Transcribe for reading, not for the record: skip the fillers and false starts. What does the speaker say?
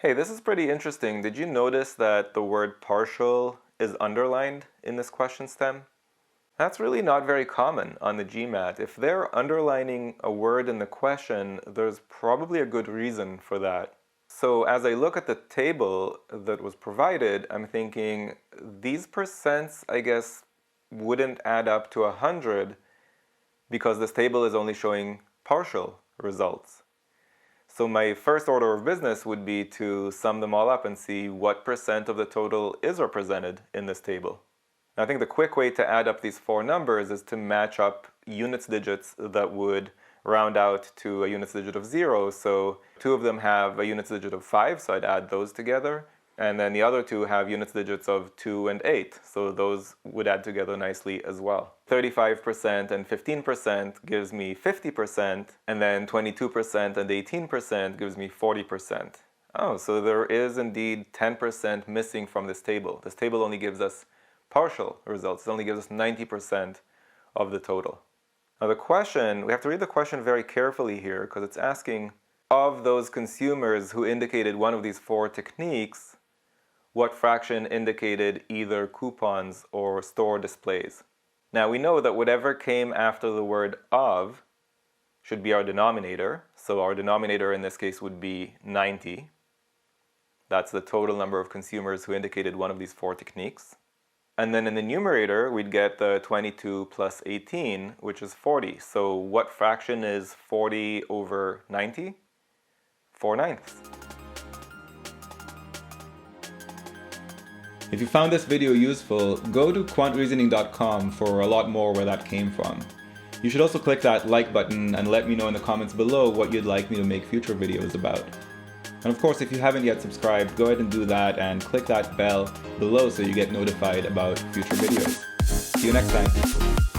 Hey, this is pretty interesting. Did you notice that the word partial is underlined in this question stem? That's really not very common on the GMAT. If they're underlining a word in the question, there's probably a good reason for that. So as I look at the table that was provided, I'm thinking these percents, I guess, wouldn't add up to 100 because this table is only showing partial results. So my first order of business would be to sum them all up and see what percent of the total is represented in this table. I think the quick way to add up these four numbers is to match up units digits that would round out to a units digit of 0. So two of them have a units digit of 5, so I'd add those together. And then the other two have units digits of 2 and 8, so those would add together nicely as well. 35% and 15% gives me 50%, and then 22% and 18% gives me 40%. Oh, so there is indeed 10% missing from this table. This table only gives us partial results. It only gives us 90% of the total. Now the question, we have to read the question very carefully here because it's asking, of those consumers who indicated one of these four techniques, what fraction indicated either coupons or store displays? Now we know that whatever came after the word of should be our denominator. So our denominator in this case would be 90. That's the total number of consumers who indicated one of these four techniques. And then in the numerator, we'd get the 22 plus 18, which is 40. So what fraction is 40 over 90? 4/9. If you found this video useful, go to quantreasoning.com for a lot more where that came from. You should also click that like button and let me know in the comments below what you'd like me to make future videos about. And of course, if you haven't yet subscribed, go ahead and do that and click that bell below so you get notified about future videos. See you next time.